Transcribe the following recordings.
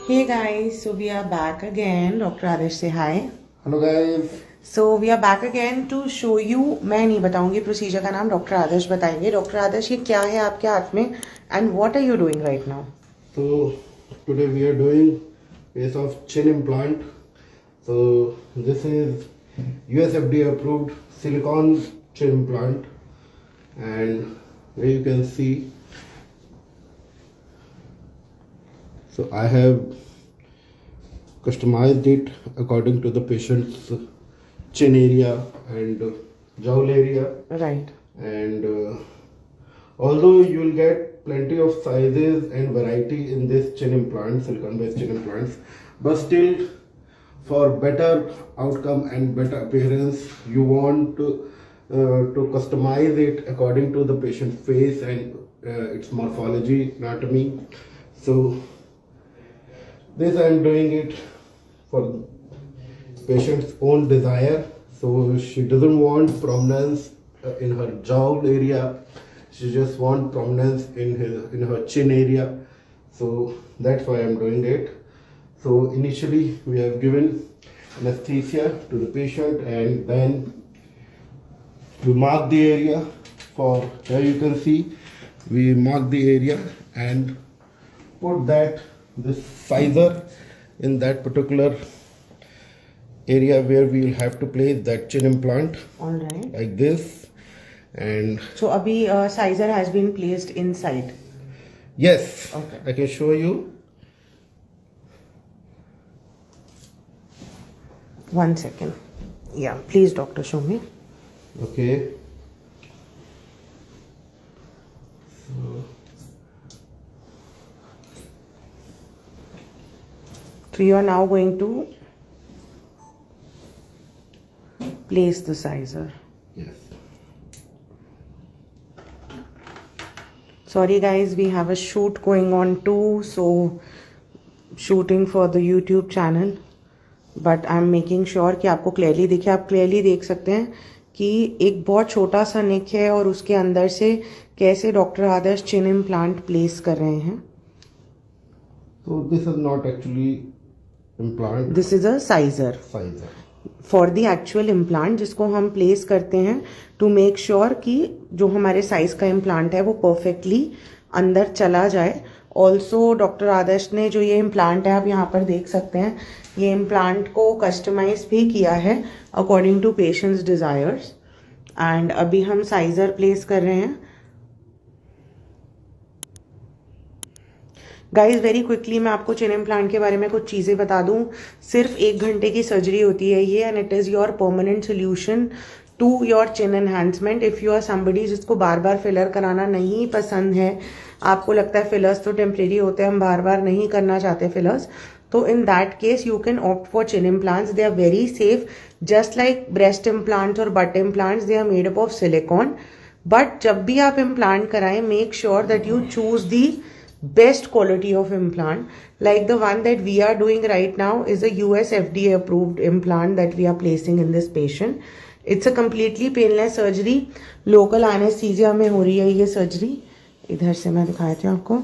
Hey guys, so we are back again. Dr. Adesh say hi. Hello guys. So we are back again to show you. मैं नहीं बताऊंगी procedure का नाम, doctor आदर्श बताएंगे. Doctor आदर्श ये क्या है आपके हाथ में and what are you doing right now? So today we are doing case of chin implant. So this is US FDA approved silicone chin implant, and here you can see. So I have customized it according to the patient's chin area and jowl area. Right. And although you will get plenty of sizes and variety in this chin implants, silicone based chin implants, but still for better outcome and better appearance you want to customize it according to the patient's face and its morphology, anatomy. So this I am doing it for patient's own desire. So she doesn't want prominence in her jowl area. She just want prominence in her chin area. So that's why I'm doing it. So initially we have given anesthesia to the patient, and then we mark the area. For here you can see we mark the area and put this sizer in that particular area where we will have to place that chin implant. All right. Like this. And so अभी sizer has been placed inside. Yes. Okay. I can show you. One second. Yeah, please doctor show me. Okay. So you are now going to place the sizer. Yes. Sorry guys, we have a shoot going on too, so shooting for the YouTube channel, but I'm making sure कि आपको clearly दिखे. आप clearly देख सकते हैं कि एक बहुत छोटा सा निक है और उसके अंदर से कैसे डॉक्टर आदर्श चिन इम्प्लांट प्लेस कर रहे हैं. So this is not actually implant. This is a sizer. Sizer. For the actual implant जिसको हम प्लेस करते हैं टू मेक श्योर कि जो हमारे साइज का इम्प्लांट है वो परफेक्टली अंदर चला जाए. ऑल्सो डॉक्टर आदर्श ने जो ये इम्प्लांट है आप यहाँ पर देख सकते हैं, ये इम्प्लांट को कस्टमाइज भी किया है according to patients desires. And अभी हम साइजर प्लेस कर रहे हैं. गाइज वेरी क्विकली मैं आपको चिन इम्प्लांट के बारे में कुछ चीज़ें बता दूं. सिर्फ 1 घंटे की सर्जरी होती है ये, and it is your permanent solution to your chin enhancement. If you are somebody जिसको बार बार फिलर कराना नहीं पसंद है, आपको लगता है फिलर्स तो टेम्परेरी होते हैं, हम बार बार नहीं करना चाहते फिलर्स, तो in that case you can opt for chin implants. They are very safe, just like breast implants और butt implants. They are made up of silicone. But जब भी आप इम्प्लांट कराएं, make sure that you choose the best quality of implant, like the one that we are doing right now is a US FDA approved implant that we are placing in this patient. It's a completely painless surgery. Local anesthesia में हो रही है ये surgery. इधर से मैं दिखाती हूँ आपको.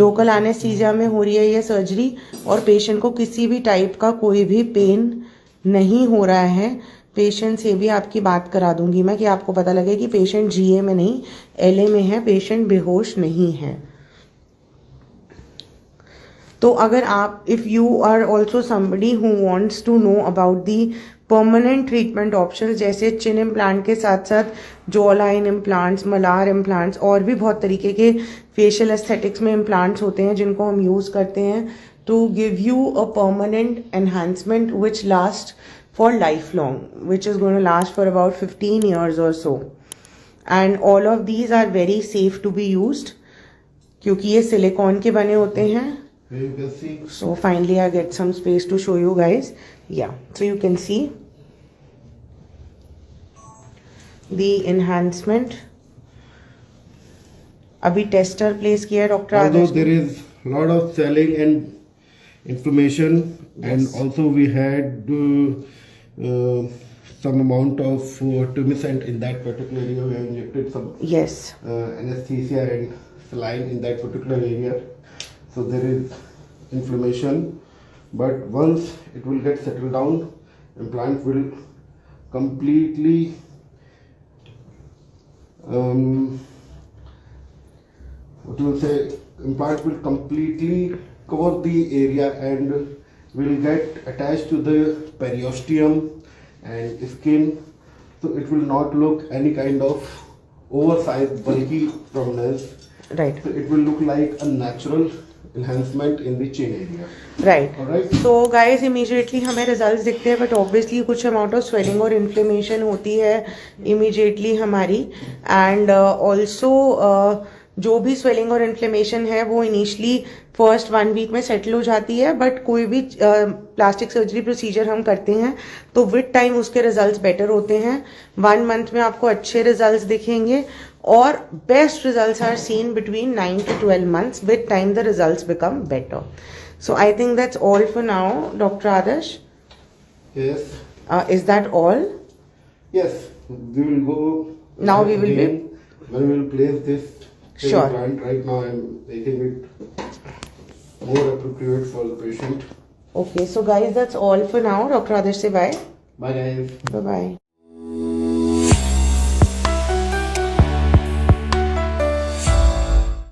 लोकल एनेस्थीसिया में हो रही है ये सर्जरी और पेशेंट को किसी भी टाइप का कोई भी पेन नहीं हो रहा है. पेशेंट से भी आपकी बात करा दूंगी मैं कि आपको पता लगे कि पेशेंट GA में नहीं LA में है, पेशेंट बेहोश नहीं है. तो अगर आप if you are also somebody who wants to know about the permanent treatment option, जैसे चिन इम्प्लांट के साथ साथ jawline implants, malar implants और भी बहुत तरीके के फेशियल एस्थेटिक्स में इम्प्लांट्स होते हैं जिनको हम यूज़ करते हैं to give you a permanent enhancement which last for lifelong, which is going to last for about 15 years और so. And all of these are very safe to be used क्योंकि ये silicon के बने होते हैं. You can see. So finally I get some space to show you guys. Yeah, so you can see the enhancement. अभी tester place किया है doctor Adarsh. Although there is lot of swelling and inflammation, Yes. and also we had some amount of tumescent in that particular area. We have injected some Yes. anesthesia and saline in that particular area. So there is inflammation, but once it will get settled down, implant will completely what you will say, implant will completely cover the area and will get attached to the periosteum and skin, so it will not look any kind of oversized bulky prominence. Right. So it will look like a natural enhancement in the chin area. Right Alright. So guys immediately हमें results दिखते हैं, but obviously कुछ amount of swelling और inflammation होती है immediately हमारी. And also जो भी स्वेलिंग और इन्फ्लेमेशन है वो इनिशियली फर्स्ट 1 वीक में सेटल हो जाती है, बट कोई भी प्लास्टिक सर्जरी प्रोसीजर हम करते हैं तो विद टाइम उसके रिजल्ट्स बेटर होते हैं. 1 मंथ में आपको अच्छे रिजल्ट्स दिखेंगे और best results are seen between 9 to 12 months. With time the results become better. So I think that's all for now, Dr. Adarsh. Yes. Is that all? Yes. We will go. Now we will again when we will place this Sure. implant. Right now I'm making it more appropriate for the patient. Okay, so guys, that's all for now. Dr. Adarsh, say bye. Bye guys. Bye-bye.